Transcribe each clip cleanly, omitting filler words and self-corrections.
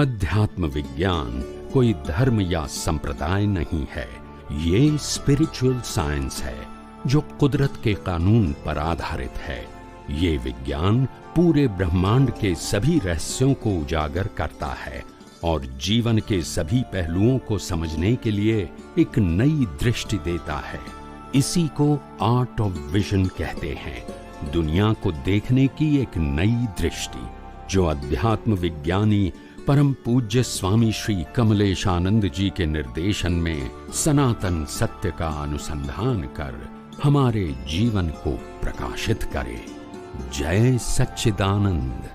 अध्यात्म विज्ञान कोई धर्म या संप्रदाय नहीं है, ये स्पिरिचुअल साइंस है जो कुदरत के कानून पर आधारित है। ये विज्ञान पूरे ब्रह्मांड के सभी रहस्यों को उजागर करता है और जीवन के सभी पहलुओं को समझने के लिए एक नई दृष्टि देता है। इसी को आर्ट ऑफ विजन कहते हैं, दुनिया को देखने की एक नई दृष्टि, जो अध्यात्म विज्ञानी परम पूज्य स्वामी श्री कमलेशानंद जी के निर्देशन में सनातन सत्य का अनुसंधान कर हमारे जीवन को प्रकाशित करे। जय सच्चिदानंद।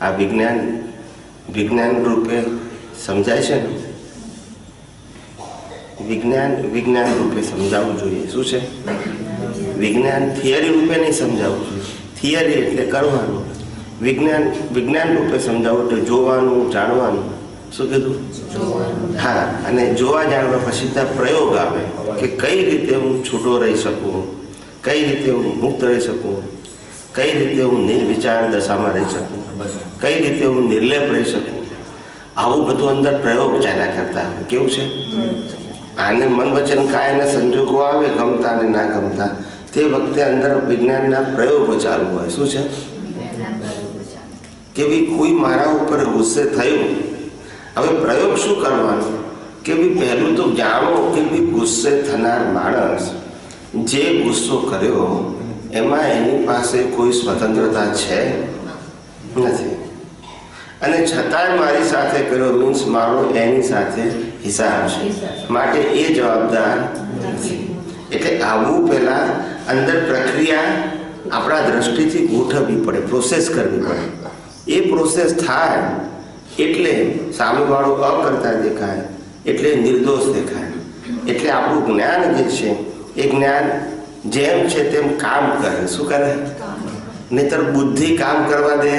આ વિજ્ઞાન વિજ્ઞાન રૂપે સમજાય છે ને? વિજ્ઞાન રૂપે સમજાવવું જોઈએ. શું છે? વિજ્ઞાન થિયરી રૂપે નહીં સમજાવવું જોઈએ. થિયરી એટલે કરવાનું, વિજ્ઞાન રૂપે સમજાવવું તો જોવાનું, જાણવાનું. શું કીધું? હા, અને જોવા જાણવા પછી ત્યાં પ્રયોગ આવે કે કઈ રીતે હું છૂટો રહી શકું, કઈ રીતે હું મુક્ત રહી શકું, કઈ રીતે હું નિર્વિચાર દશામાં રહી શકું, કઈ રીતે હું નિર્લેપ રહી શકું. આવું બધું અંદર પ્રયોગ ચાલ્યા કરતા. કેવું છે? આને મન વચન કાયના સંજોગો આવે, ગમતા ને ના ગમતા, તે વખતે અંદર વિજ્ઞાનના પ્રયોગો ચાલુ હોય. શું છે? કે ભાઈ કોઈ મારા ઉપર ગુસ્સે થયું, હવે પ્રયોગ શું કરવાનો કે ભાઈ પહેલું તો જાણો કે ભાઈ ગુસ્સે થનાર માણસ જે ગુસ્સો કર્યો એમાં એની પાસે કોઈ સ્વતંત્રતા છે? નથી. અને છતાંય મારી સાથે કર્યો મીન્સ મારો એની સાથે હિસાબ છે, માટે એ જવાબદાર નથી. એટલે આવવું પહેલા અંદર પ્રક્રિયા આપણા દ્રષ્ટિથી ગોઠવવી પડે, પ્રોસેસ કરવી પડે. એ પ્રોસેસ થાય એટલે સામેવાળો અકર્તા દેખાય, એટલે નિર્દોષ દેખાય. એટલે આપણું જ્ઞાન જે છે એ જ્ઞાન જેમ છે તેમ કામ કરે. શું કરે? નહીતર બુદ્ધિ કામ કરવા દે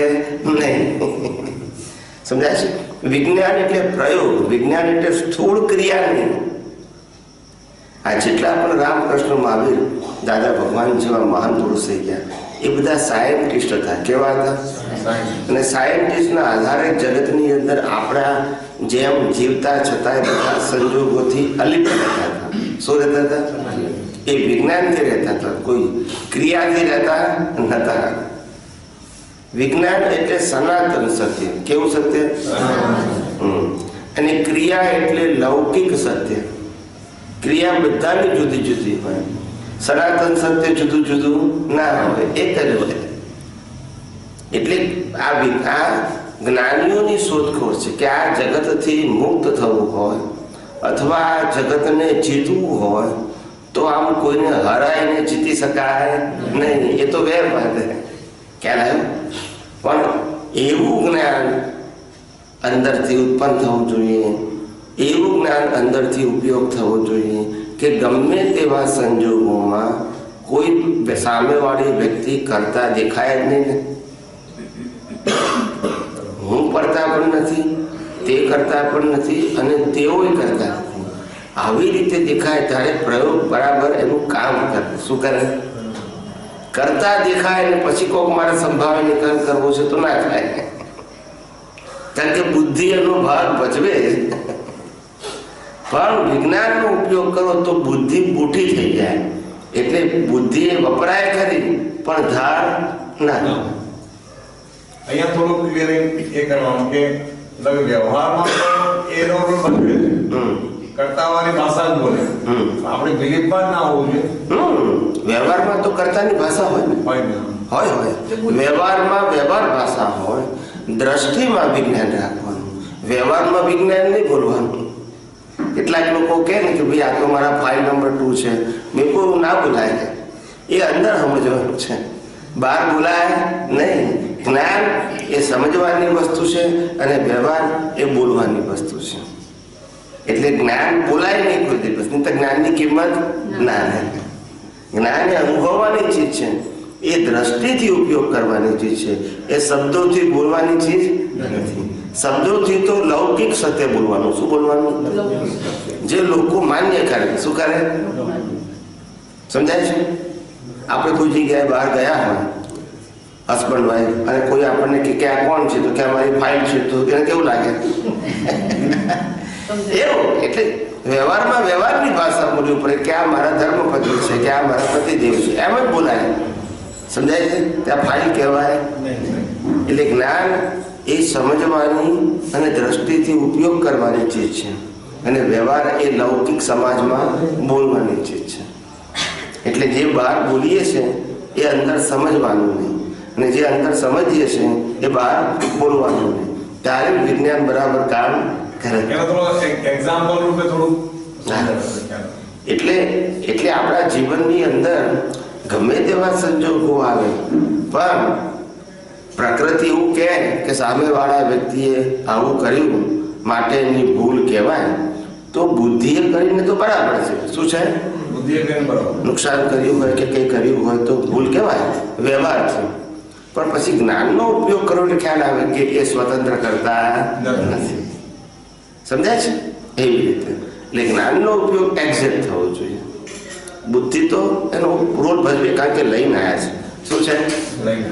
નહીં. સમજાય છે? વિજ્ઞાન એટલે પ્રયોગ, વિજ્ઞાન એટલે સ્થૂળ ક્રિયા નહીં. આ જેટલા પણ રામકૃષ્ણ મહાવીર દાદા ભગવાન જેવા મહાન પુરુષ થઈ ગયા એ બધા સાયન્ટિસ્ટ હતા. કેવા હતા? અને સાયન્ટિસ્ટના આધારે જગતની અંદર આપણા જેમ જીવતા છતાંય બધા સંજોગોથી અલિપ્ત રહેતા હતા. શું રહેતા હતા? એ વિજ્ઞાનથી રહેતા હતા, કોઈ ક્રિયાથી રહેતા નતા. વિજ્ઞાન એટલે સનાતન સત્ય. કેવું સત્ય? અને ક્રિયા એટલે લૌકિક સત્ય. ક્રિયા બધાની જુદી જુદી હોય, સનાતન સત્ય જુદું જુદું ના હોય, એક જ હોય. એટલે આ જ્ઞાનીઓની શોધખોળ છે કે આ જગતથી મુક્ત થવું હોય અથવા આ જગતને જીતવું હોય તો આમ કોઈને હરાઈને જીતી શકાય નહીં. એ તો વ્યવહાર ખ્યાલ આવ્યો. પણ એવું જ્ઞાન અંદરથી ઉત્પન્ન થવું જોઈએ, એવું જ્ઞાન અંદરથી ઉપયોગ થવો જોઈએ કે ગમે તેવા સંજોગોમાં કોઈ સામેવાળી વ્યક્તિ કરતા દેખાય જ નહીં. હું કરતા પણ નથી, તે કરતા પણ નથી અને તેઓય કરતા નથી. આવી રીતે દેખાય ત્યારે પ્રયોગ બરાબર એનું કામ કરે. શું કરે? કરતા દેખાય ને પછી કોઈક મારે સંભાવે નિકાલ કરવો છે તો ના થાય, કારણ કે બુદ્ધિ એનો ભાગ ભજવે. પણ વિજ્ઞાનનો ઉપયોગ કરો તો બુદ્ધિ બૂઠી થઈ જાય. એટલે બુદ્ધિ એ વપરાય ખરી પણ ધાર ના. અહીંયા થોડુંક ક્લિયરિંગ એ કરવાનું કે વ્યવહારમાં એ રોલ ભજવે છે, કર્તાવાની ભાષા જ બોલે. આપણે વિલિપમાં ના હોવું જોઈએ. વ્યવહારમાં તો કર્તાની ભાષા હોય ને, હોય. વ્યવહારમાં વ્યવહાર ભાષા હોય, દ્રષ્ટિમાં વિજ્ઞાન રાખવાનું, વ્યવહારમાં વિજ્ઞાન નહીં બોલવાનું. કેટલાક લોકો કહે ને કે ભાઈ આ તો મારા ફાઇલ નંબર 2 છે, મેં કોઈ ના બોલાય. એ અંદર સમજવાનું છે, બહાર બોલાય નહીં. જ્ઞાન એ સમજવાની વસ્તુ છે અને વ્યવહાર એ બોલવાની વસ્તુ છે. એટલે જ્ઞાન બોલાય નહીં કોઈ દિવસ, નહીં તો જ્ઞાનની કિંમત ના રહે. જ્ઞાન એ અનુભવવાની ચીજ છે, એ દ્રષ્ટિથી ઉપયોગ કરવાની ચીજ છે, એ શબ્દોથી બોલવાની ચીજ નથી. શબ્દોથી તો લૌકિક સત્ય બોલવાનું. શું બોલવાનું? જે લોકો માન્ય કરે. શું કરે? સમજાય છે? આપણે કોઈ જગ્યાએ બહાર ગયા હોય, હસબન્ડ વાઈફ, અને કોઈ આપણને કે આ કોણ છે તો કે અમારી ફાઇલ છે, તો એને કેવું લાગે? એવું. એટલે વ્યવહારમાં વ્યવહારની ભાષા બોલવી પડે કે આ મારા ધર્મપત્ની છે, કે આ મારા પતિદેવ છે, એમ જ બોલાય. સમજાય છે? ત્યાં ફાઇલ કહેવાય. એટલે જ્ઞાન એ સમજવાની અને દ્રષ્ટિથી ઉપયોગ કરવાની ચીજ છે અને વ્યવહાર એ લૌકિક સમાજમાં બોલવાની ચીજ છે. એટલે જે બહાર બોલીએ છે એ અંદર સમજવાનું નહીં, અને જે અંદર સમજીએ છે એ બહાર બોલવાનું નહીં. ત્યારે વિજ્ઞાન બરાબર કામ કરે. એટલે આપણા જીવનની અંદર ગમે તેવા સંજોગો આવે પણ પ્રકૃતિ એવું કહે કે સામેવાળા વ્યક્તિએ આવું કર્યું માટે એની ભૂલ કહેવાય, તો બુદ્ધિએ કરીને તો બરાબર છે. શું છે? બુદ્ધિએ કરીને બરાબર. નુકસાન કર્યું હોય કે કંઈ કર્યું હોય તો ભૂલ કહેવાય, વ્યવહાર છે. પણ પછી જ્ઞાનનો ઉપયોગ કરો એટલે ખ્યાલ આવે કે એ સ્વતંત્ર કરતા નથી. સમજાય છે? એવી રીતે એટલે જ્ઞાનનો ઉપયોગ એક્ઝેક્ટ થવો જોઈએ. બુદ્ધિ તો એનો રોલ ભજવે, કારણ કે લઈને આવ્યા છે. શું છે? લઈને